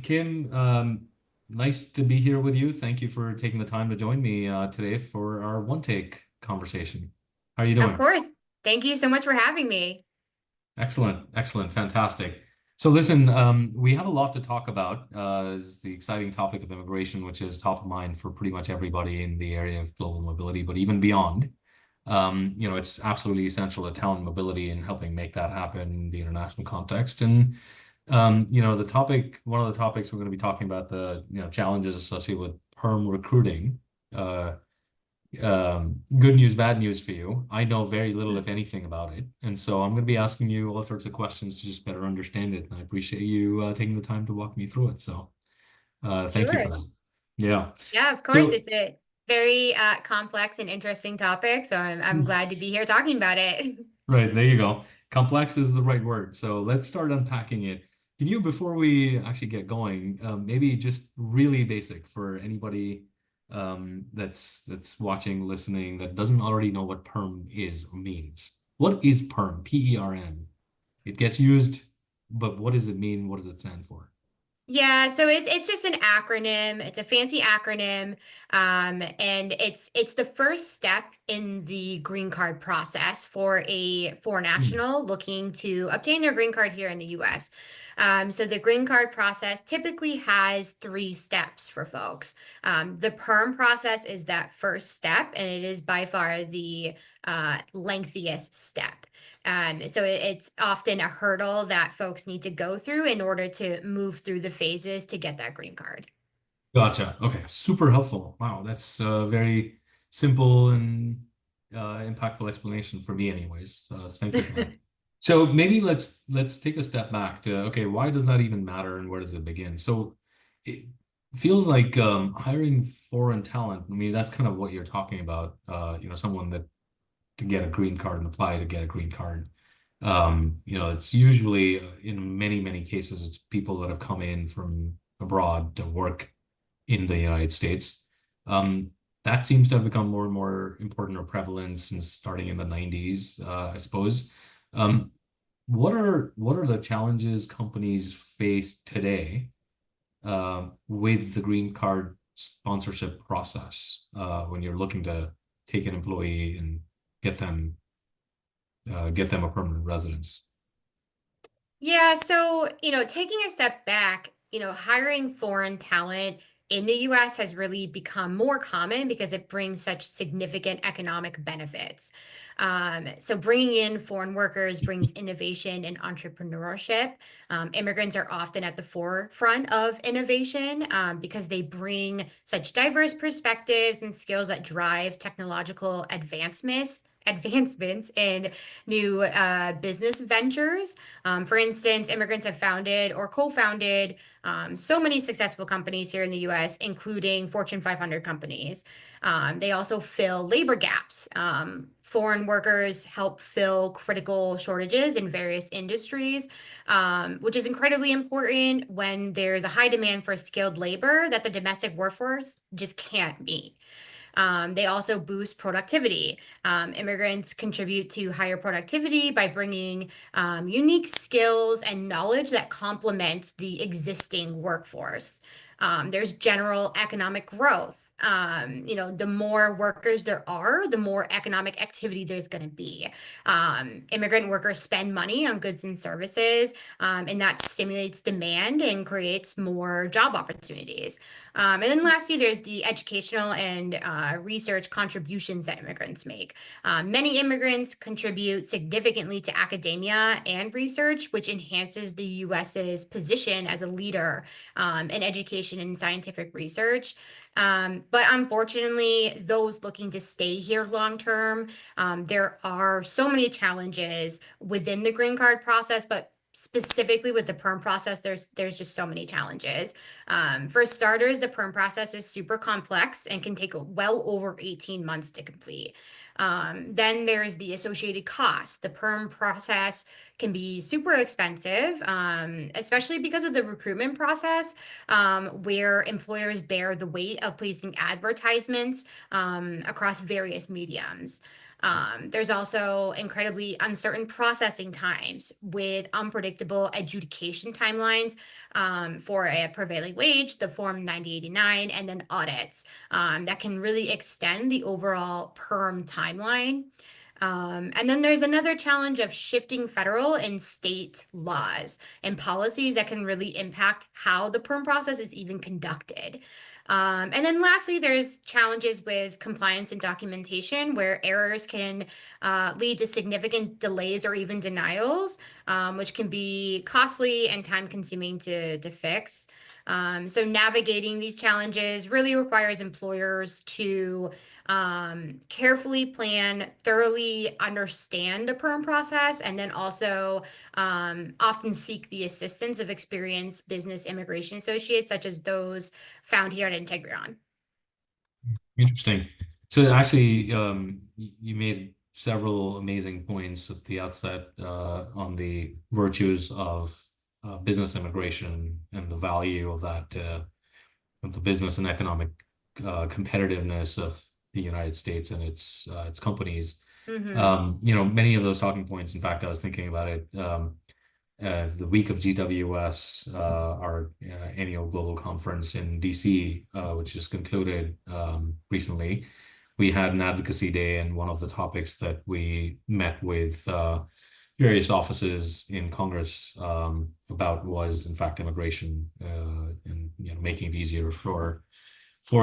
Kim. Nice to be here with you. Thank you for taking the time to join me today for our one take conversation. How are you Of doing? course. Thank you so much for having me. Excellent, excellent, fantastic. So listen, we have a lot to talk about. Is the exciting topic of immigration, which is top of mind for pretty much everybody in the area of global mobility, but even beyond. It's absolutely essential to talent mobility and helping make that happen in the international context. And one of the topics we're going to be talking about the challenges associated with perm recruiting. Uh, Good news, bad news for you. I know very little, if anything, about it, and so I'm going to be asking you all sorts of questions to just better understand it. And I appreciate you taking the time to walk me through it. So, thank you for Sure. that. Yeah. Yeah, of course. So, It's a very complex and interesting topic, so I'm glad to be here talking about it. right, there you go. Complex is the right word. So let's start unpacking it. Can you, before we actually get going, maybe just really basic for anybody that's watching, listening, that doesn't already know what perm is or means. What is perm? PERM. It gets used, but what does it mean? What does it stand for? Yeah, so it's just an acronym. It's a fancy acronym, and it's the first step in the green card process for a foreign Hmm. national looking to obtain their green card here in the U.S. So the green card process typically has three steps for folks. The PERM process is that first step, and it is by far the lengthiest step. It's often a hurdle that folks need to go through in order to move through the phases to get that green card. Gotcha. Okay, super helpful. Wow, that's a very simple and impactful explanation for me, anyways. Thank you for that. So maybe let's take a step back to okay, why does that even matter and where does it begin? So it feels like hiring foreign talent. I mean, that's kind of what you're talking about. Someone that to get a green card and apply to get a green card. It's usually in many cases it's people that have come in from abroad to work in the United States. Um, that seems to have become more and more important or prevalent since starting in the 90s, I suppose. Um, what are the challenges companies face today with the green card sponsorship process when you're looking to take an employee and get them get them a permanent residence? Yeah, so, taking a step back, hiring foreign talent in the US has really become more common because it brings such significant economic benefits. So, bringing in foreign workers brings innovation and entrepreneurship. Immigrants are often at the forefront of innovation because they bring such diverse perspectives and skills that drive technological advancements in new business ventures. For instance, immigrants have founded or co-founded so many successful companies here in the US, including Fortune 500 companies. They also fill labor gaps. Foreign workers help fill critical shortages in various industries, which is incredibly important when there's a high demand for skilled labor that the domestic workforce just can't meet. They also boost productivity. Immigrants contribute to higher productivity by bringing unique skills and knowledge that complement the existing workforce. There's general economic growth. The more workers there are, the more economic activity there's going to be. Immigrant workers spend money on goods and services, and that stimulates demand and creates more job opportunities. And then lastly, there's the educational and research contributions that immigrants make. Many immigrants contribute significantly to academia and research, which enhances the US's position as a leader in education and scientific research. But unfortunately, those looking to stay here long term, there are so many challenges within the green card process, but specifically with the perm process, there's just so many challenges. For starters, the perm process is super complex and can take well over 18 months to complete. Then there's the associated costs. The perm process can be super expensive, especially because of the recruitment process, where employers bear the weight of placing advertisements across various mediums. There's also incredibly uncertain processing times with unpredictable adjudication timelines for a prevailing wage, the Form 9089, and then audits that can really extend the overall PERM timeline. And then there's another challenge of shifting federal and state laws and policies that can really impact how the PERM process is even conducted. And then lastly, there's challenges with compliance and documentation where errors can lead to significant delays or even denials, which can be costly and time consuming to fix. So navigating these challenges really requires employers to carefully plan, thoroughly understand the PERM process, and then also often seek the assistance of experienced business immigration associates, such as those found here at Integreon. Interesting. So actually, you made several amazing points at the outset on the virtues of business immigration and the value of that, of the business and economic competitiveness of the United States and its companies. Mm-hmm. Many of those talking points. In fact, I was thinking about it. The week of GWS, our annual global conference in DC, which just concluded recently, we had an advocacy day, and one of the topics that we met with various offices in Congress about was, in fact, immigration and making it easier for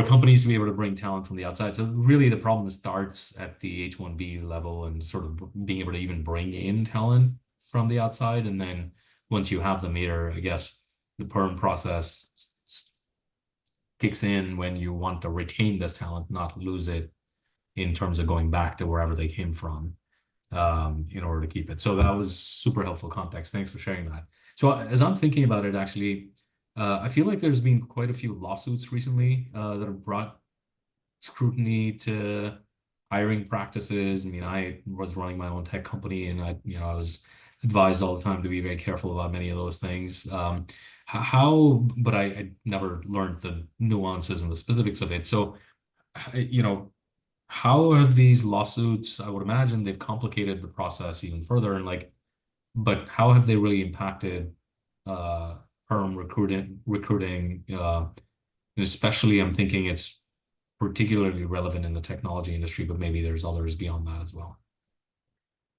companies to be able to bring talent from the outside. So really, the problem starts at the H-1B level and sort of being able to even bring in talent from the outside. And then once you have them here, I guess the PERM process kicks in when you want to retain this talent, not lose it in terms of going back to wherever they came from in order to keep it. So that was super helpful context. Thanks for sharing that. So as I'm thinking about it, actually, I feel like there's been quite a few lawsuits recently that have brought scrutiny to hiring practices. I mean, I was running my own tech company, and I was advised all the time to be very careful about many of those things. But I never learned the nuances and the specifics of it. So, how have these lawsuits, I would imagine they've complicated the process even further, and but how have they really impacted uh, perm recruiting? And especially, I'm thinking it's particularly relevant in the technology industry, but maybe there's others beyond that as well.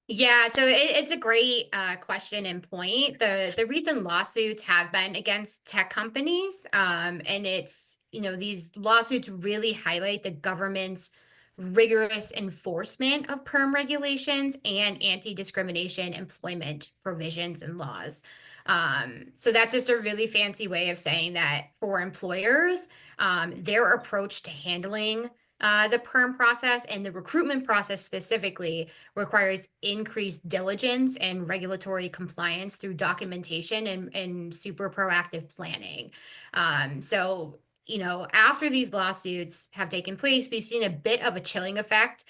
Yeah, so it's a great question and point. The recent lawsuits have been against tech companies, and these lawsuits really highlight the government's rigorous enforcement of PERM regulations and anti-discrimination employment provisions and laws. So that's just a really fancy way of saying that for employers, their approach to handling the PERM process and the recruitment process specifically requires increased diligence and regulatory compliance through documentation and super proactive planning. After these lawsuits have taken place, we've seen a bit of a chilling effect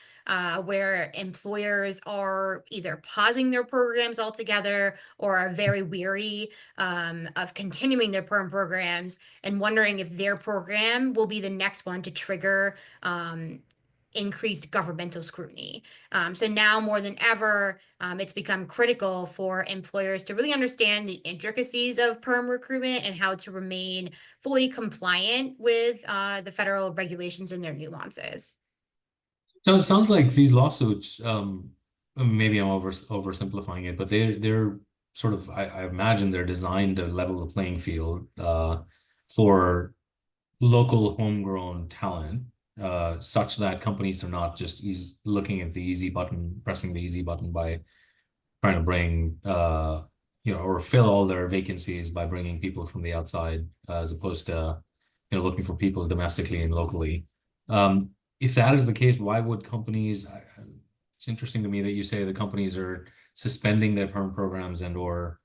where employers are either pausing their programs altogether or are very weary of continuing their PERM programs and wondering if their program will be the next one to trigger increased governmental scrutiny. So now more than ever, it's become critical for employers to really understand the intricacies of PERM recruitment and how to remain fully compliant with the federal regulations and their nuances. So it sounds like these lawsuits, maybe I'm oversimplifying it, but they're sort of, I imagine they're designed to level the playing field for local homegrown talent, such that companies are not just looking at the easy button, pressing the easy button by trying to bring, or fill all their vacancies by bringing people from the outside, as opposed to, looking for people domestically and locally. If that is the case, why would companies? It's interesting to me that you say the companies are suspending their perm programs and/or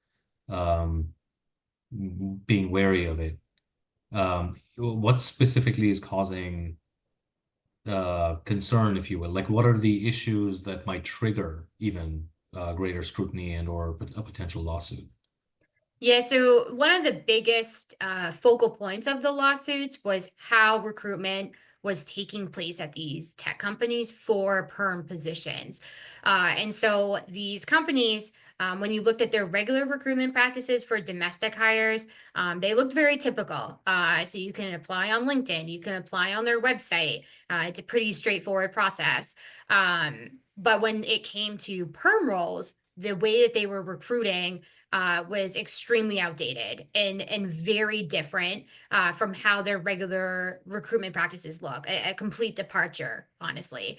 um, being wary of it. What specifically is causing concern, if you will? Like, what are the issues that might trigger even greater scrutiny and/or a potential lawsuit? Yeah, so one of the biggest focal points of the lawsuits was how recruitment was taking place at these tech companies for perm positions. And so these companies, when you looked at their regular recruitment practices for domestic hires, they looked very typical. So you can apply on LinkedIn, you can apply on their website. It's a pretty straightforward process. But when it came to perm roles, the way that they were recruiting was extremely outdated and very different from how their regular recruitment practices look. A complete departure, honestly.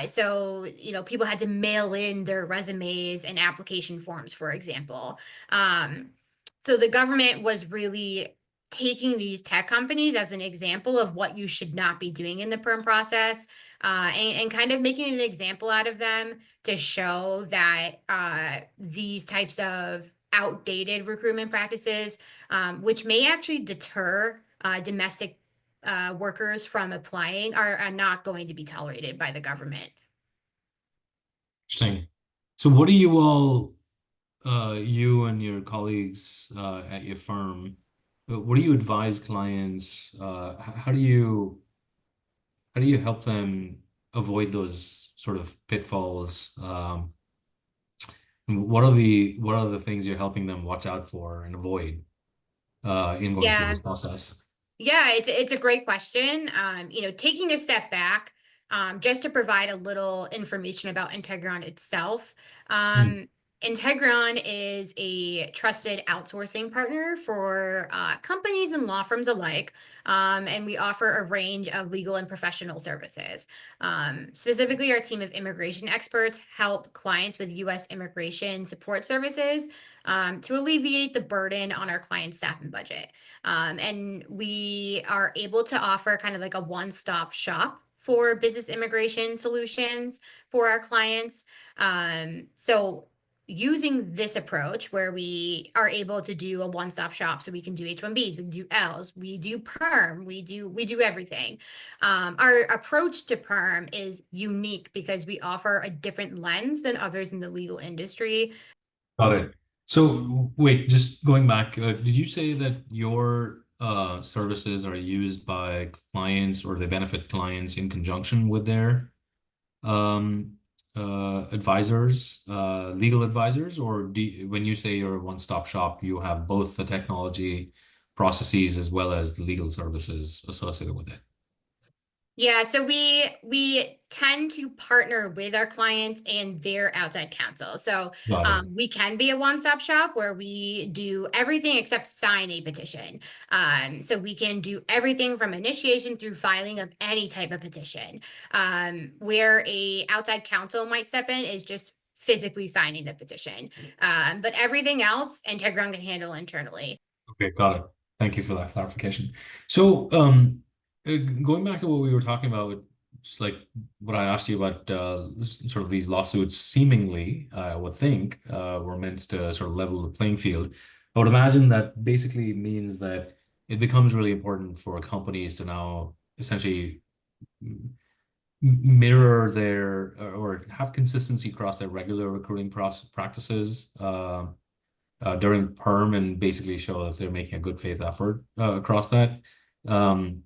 So, people had to mail in their resumes and application forms, for example. So the government was really taking these tech companies as an example of what you should not be doing in the perm process, and kind of making an example out of them to show that these types of outdated recruitment practices, which may actually deter domestic workers from applying, are not going to be tolerated by the government. Interesting. So what do you all, you and your colleagues at your firm, what do you advise clients? How do you help them avoid those sort of pitfalls? What are the things you're helping them watch out for and avoid in going through Yeah. this process? Yeah, it's a great question. Taking a step back, just to provide a little information about Integron itself. Mm. Integron is a trusted outsourcing partner for companies and law firms alike, and we offer a range of legal and professional services. Specifically, our team of immigration experts help clients with U.S. immigration support services to alleviate the burden on our clients' staff and budget. And we are able to offer kind of like a one-stop shop for business immigration solutions for our clients. So using this approach where we are able to do a one-stop shop, so we can do H-1Bs, we can do Ls, we do perm, we do everything. Our approach to perm is unique because we offer a different lens than others in the legal industry. Got it. So wait, just going back, did you say that your services are used by clients or they benefit clients in conjunction with their um, advisors, legal advisors, or when you say you're a one-stop shop, you have both the technology processes as well as the legal services associated with it? Yeah, so we tend to partner with our clients and their outside counsel. So Got it. we can be a one-stop shop where we do everything except sign a petition. So we can do everything from initiation through filing of any type of petition. Where a outside counsel might step in is just physically signing the petition. But everything else, Integron can handle internally. Okay, got it. Thank you for that clarification. So, going back to what we were talking about, just like what I asked you about, sort of these lawsuits, seemingly, I would think, were meant to sort of level the playing field. I would imagine that basically means that it becomes really important for companies to now essentially mirror their or have consistency across their regular recruiting process practices. During perm and basically show that they're making a good faith effort across that. Um,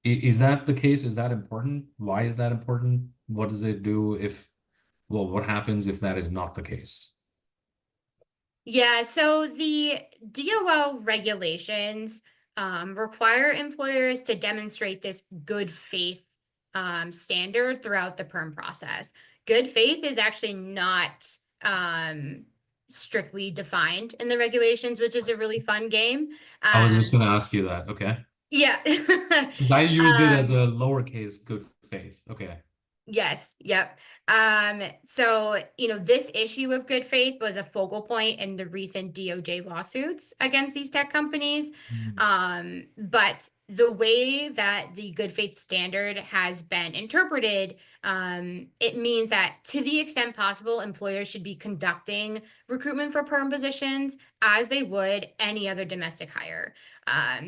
is that the case? Is that important? Why is that important? What does it do if, well, what happens if that is not the case? Yeah, so the DOL regulations require employers to demonstrate this good faith standard throughout the perm process. Good faith is actually not strictly defined in the regulations, which is a really fun game. I was just Um, going to ask you that. Okay. yeah. 'Cause I used it as Um, a lowercase good faith. Okay. Yes, yep. So, this issue of good faith was a focal point in the recent DOJ lawsuits against these tech companies. Mm. But the way that the good faith standard has been interpreted, it means that to the extent possible, employers should be conducting recruitment for perm positions as they would any other domestic hire.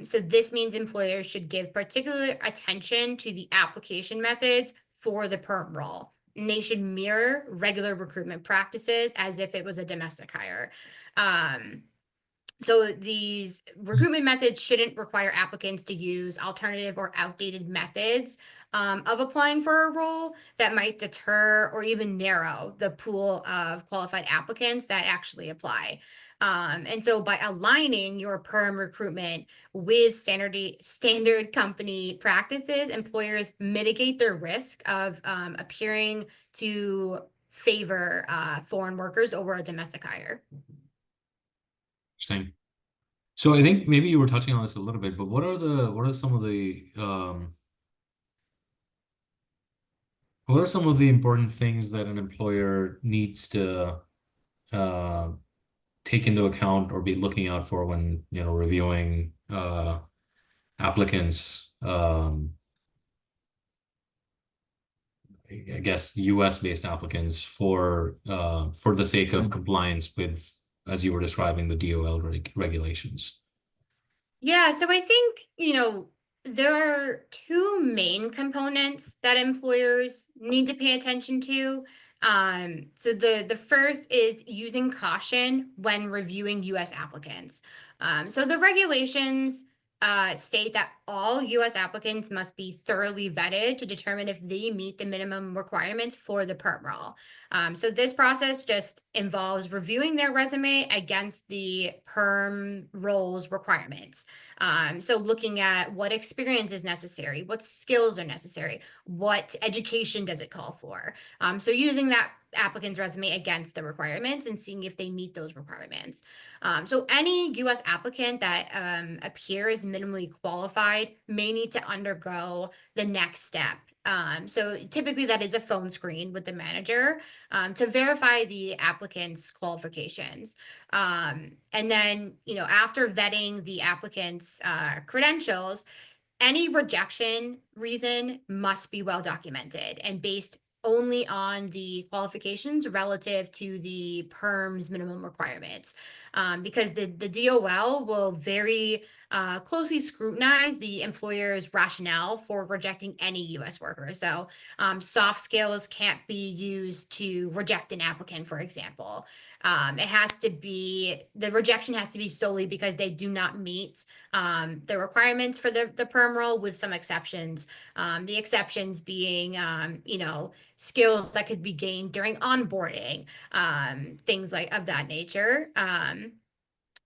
So this means employers should give particular attention to the application methods for the perm role. And they should mirror regular recruitment practices as if it was a domestic hire. Um, So these recruitment methods shouldn't require applicants to use alternative or outdated methods of applying for a role that might deter or even narrow the pool of qualified applicants that actually apply. And so by aligning your perm recruitment with standard company practices, employers mitigate their risk of appearing to favor foreign workers over a domestic hire. Interesting. So I think maybe you were touching on this a little bit, but what are some of the important things that an employer needs to uh, take into account or be looking out for when, reviewing applicants, I guess US based applicants for the sake of compliance with, as you were describing, the DOL regulations. Yeah, so I think, there are two main components that employers need to pay attention to. So the first is using caution when reviewing US applicants. So the regulations state that all US applicants must be thoroughly vetted to determine if they meet the minimum requirements for the perm role. So this process just involves reviewing their resume against the perm roles requirements. So looking at what experience is necessary, what skills are necessary, what education does it call for? So using that applicant's resume against the requirements and seeing if they meet those requirements. So any US applicant that appears minimally qualified may need to undergo the next step. So typically that is a phone screen with the manager to verify the applicant's qualifications. And then, after vetting the applicant's credentials, any rejection reason must be well documented and based only on the qualifications relative to the PERM's minimum requirements. Because the DOL will very closely scrutinize the employer's rationale for rejecting any US worker. So soft skills can't be used to reject an applicant, for example. The rejection has to be solely because they do not meet the requirements for the perm role with some exceptions. The exceptions being, skills that could be gained during onboarding, things like of that nature. And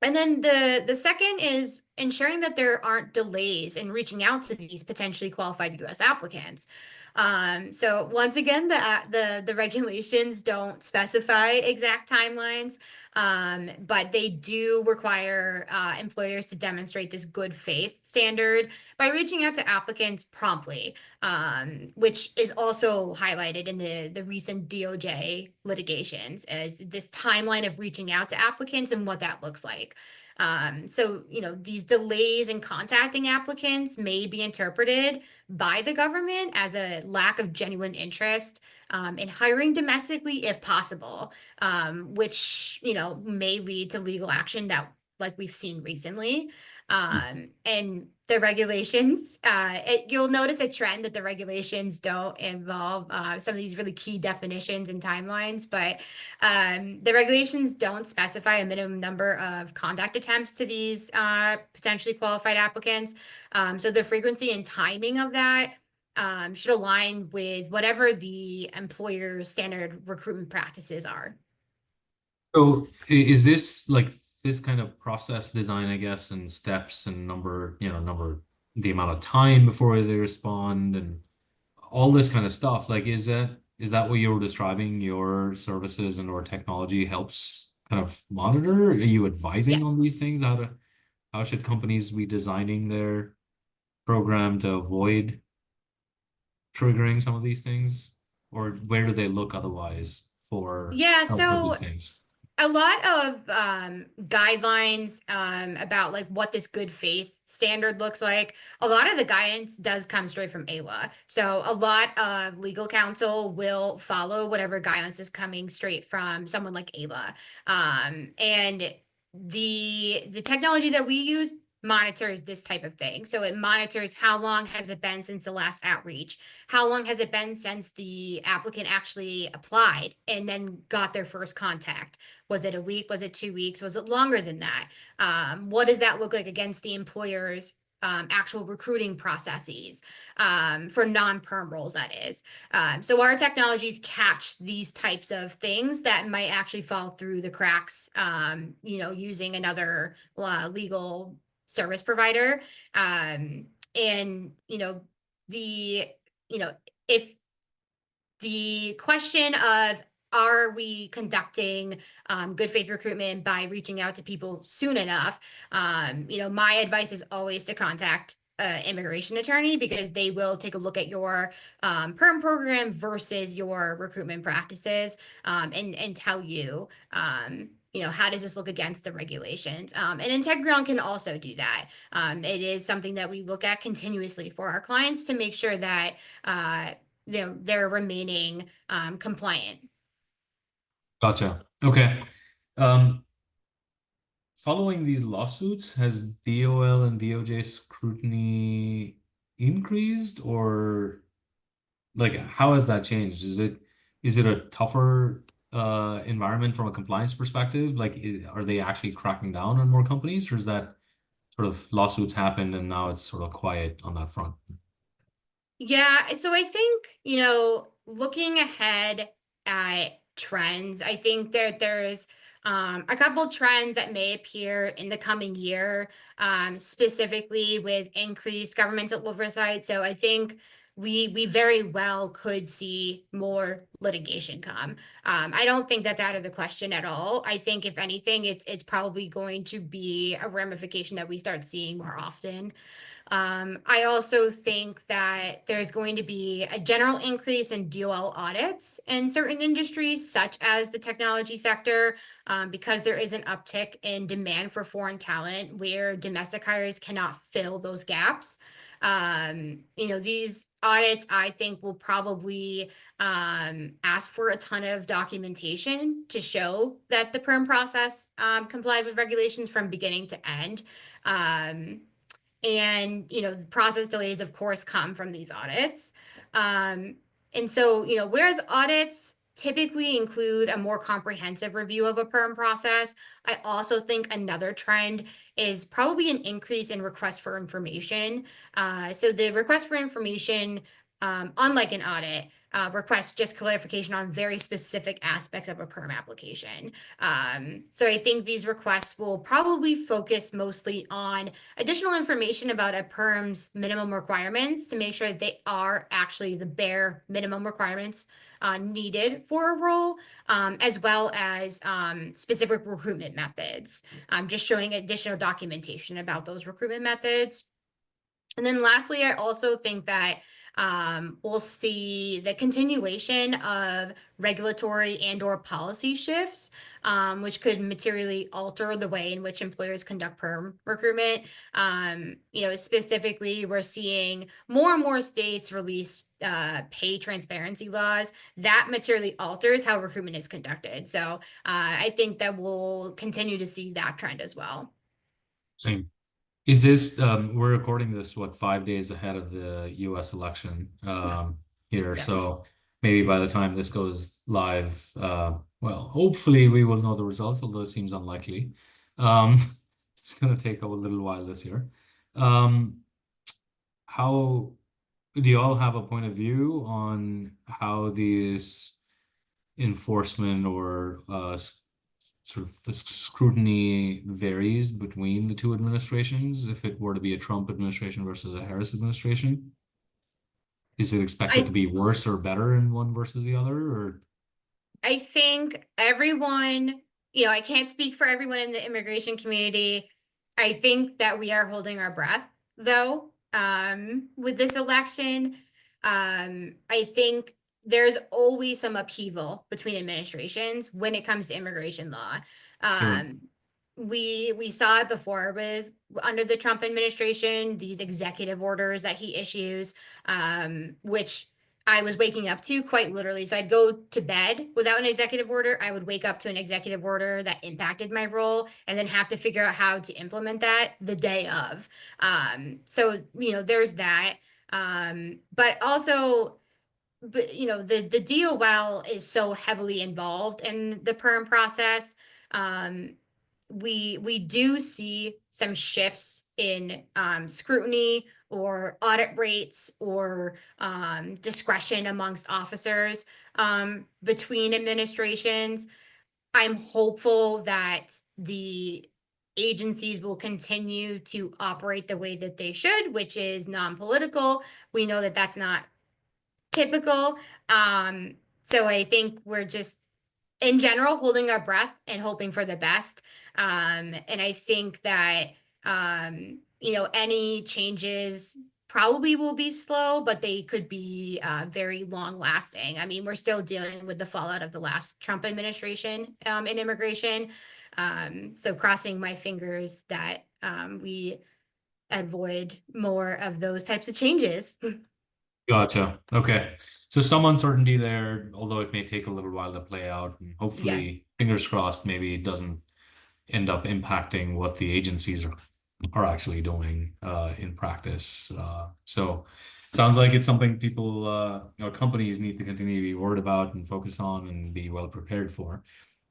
then the second is ensuring that there aren't delays in reaching out to these potentially qualified US applicants. So once again, the regulations don't specify exact timelines, but they do require employers to demonstrate this good faith standard by reaching out to applicants promptly, which is also highlighted in the recent DOJ litigations as this timeline of reaching out to applicants and what that looks like. So, these delays in contacting applicants may be interpreted by the government as a lack of genuine interest in hiring domestically if possible, which, may lead to legal action that like we've seen recently. And the regulations, you'll notice a trend that the regulations don't involve some of these really key definitions and timelines, but the regulations don't specify a minimum number of contact attempts to these potentially qualified applicants. So the frequency and timing of that should align with whatever the employer's standard recruitment practices are. So is this like this kind of process design, I guess, and steps and the amount of time before they respond and all this kind of stuff, like is that what you were describing your services and or technology helps kind of monitor? Are you advising on Yes. these things? How should companies be designing their program to avoid triggering some of these things? Or where do they look otherwise for Yeah, help with so these things? a lot of guidelines about like what this good faith standard looks like. A lot of the guidance does come straight from ALA. So a lot of legal counsel will follow whatever guidance is coming straight from someone like ALA. And the technology that we use monitors this type of thing. So it monitors how long has it been since the last outreach? How long has it been since the applicant actually applied and then got their first contact? Was it a week? Was it 2 weeks? Was it longer than that? What does that look like against the employer's actual recruiting processes for non-perm roles, that is. So our technologies catch these types of things that might actually fall through the cracks, using another legal service provider. And, the, you know, if the question of are we conducting good faith recruitment by reaching out to people soon enough? My advice is always to contact immigration attorney because they will take a look at your perm program versus your recruitment practices and tell you, how does this look against the regulations? And Integreon can also do that. It is something that we look at continuously for our clients to make sure that they're remaining compliant. Gotcha. Okay. Um, Following these lawsuits, has DOL and DOJ scrutiny increased, or like how has that changed? Is it a tougher environment from a compliance perspective? Like, are they actually cracking down on more companies, or is that sort of lawsuits happened and now it's sort of quiet on that front? Yeah, so I think, looking ahead at trends, I think there's a couple trends that may appear in the coming year, specifically with increased governmental oversight. So I think we very well could see more litigation come. I don't think that's out of the question at all. I think if anything, it's probably going to be a ramification that we start seeing more often. I also think that there's going to be a general increase in DOL audits in certain industries, such as the technology sector, because there is an uptick in demand for foreign talent where domestic hires cannot fill those gaps. These audits, I think, will probably ask for a ton of documentation to show that the perm process complied with regulations from beginning to end. And process delays of course come from these audits. And so whereas audits typically include a more comprehensive review of a perm process, I also think another trend is probably an increase in request for information. So the request for information, unlike an audit, requests just clarification on very specific aspects of a perm application. So I think these requests will probably focus mostly on additional information about a perm's minimum requirements to make sure that they are actually the bare minimum requirements needed for a role, as well as specific recruitment methods, just showing additional documentation about those recruitment methods. And then lastly, I also think that we'll see the continuation of regulatory and/or policy shifts, which could materially alter the way in which employers conduct perm recruitment. Specifically, we're seeing more and more states release pay transparency laws that materially alters how recruitment is conducted. So I think that we'll continue to see that trend as well. Same. Is this we're recording this 5 days ahead of the US election here, Yeah. so maybe by the time this goes live, well, hopefully we will know the results, although it seems unlikely. Um it's gonna take a little while this year. Um how do you all have a point of view on how these enforcement or sort of the scrutiny varies between the two administrations if it were to be a Trump administration versus a Harris administration? Is it expected to I be worse or better in one versus the other, or I think everyone, I can't speak for everyone in the immigration community. I think that we are holding our breath, though, with this election. I think there's always some upheaval between administrations when it comes to immigration law. sure. Um, we saw it before with under the Trump administration, these executive orders that he issues, which I was waking up to, quite literally. So I'd go to bed without an executive order. I would wake up to an executive order that impacted my role and then have to figure out how to implement that the day of. So, there's that. But also, the DOL is so heavily involved in the PERM process. Um, we do see some shifts in scrutiny or audit rates or discretion amongst officers between administrations. I'm hopeful that the agencies will continue to operate the way that they should, which is non-political. We know that that's not typical. So I think we're just in general holding our breath and hoping for the best. And I think that any changes probably will be slow, but they could be very long lasting. I mean, we're still dealing with the fallout of the last Trump administration in immigration. So crossing my fingers that we avoid more of those types of changes. Gotcha. Okay. So some uncertainty there, although it may take a little while to play out, and Yeah. hopefully, fingers crossed, maybe it doesn't end up impacting what the agencies are actually doing in practice. So sounds like it's something people or companies need to continue to be worried about and focus on and be well prepared for.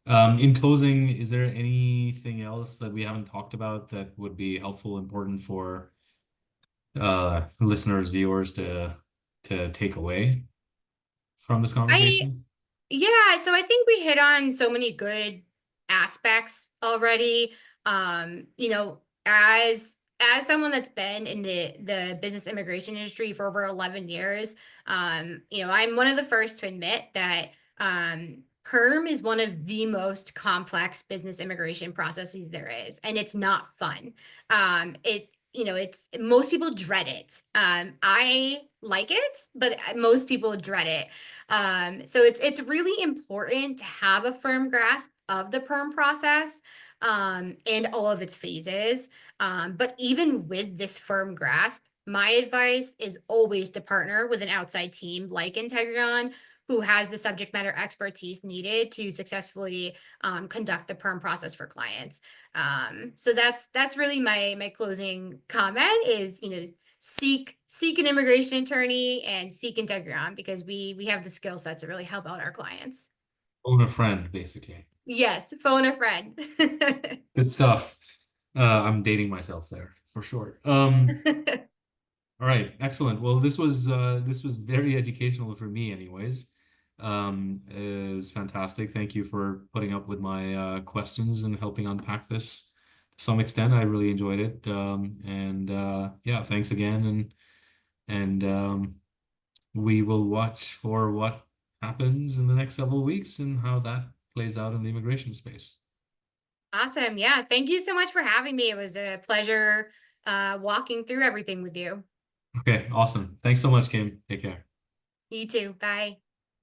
In closing, is there anything else that we haven't talked about that would be helpful, important for listeners, viewers to take away from this I conversation? Yeah, so I think we hit on so many good aspects already. As someone that's been in the business immigration industry for over 11 years, I'm one of the first to admit that PERM is one of the most complex business immigration processes there is, and it's not fun. It's most people dread it. I like it, but most people dread it. So it's really important to have a firm grasp of the perm process and all of its phases. But even with this firm grasp, my advice is always to partner with an outside team like Integreon, who has the subject matter expertise needed to successfully conduct the perm process for clients. So that's really my closing comment is, seek an immigration attorney and seek Integron because we have the skill set to really help out our clients. Own a friend, basically. Yes, phone a friend. Good stuff. I'm dating myself there for sure. All right, excellent. Well, this was very educational for me, anyways. It was fantastic. Thank you for putting up with my questions and helping unpack this to some extent. I really enjoyed it. And yeah, thanks again. And we will watch for what happens in the next several weeks and how that plays out in the immigration space. Awesome. Yeah. Thank you so much for having me. It was a pleasure walking through everything with you. Okay, awesome. Thanks so much, Kim. Take care. You too. Bye.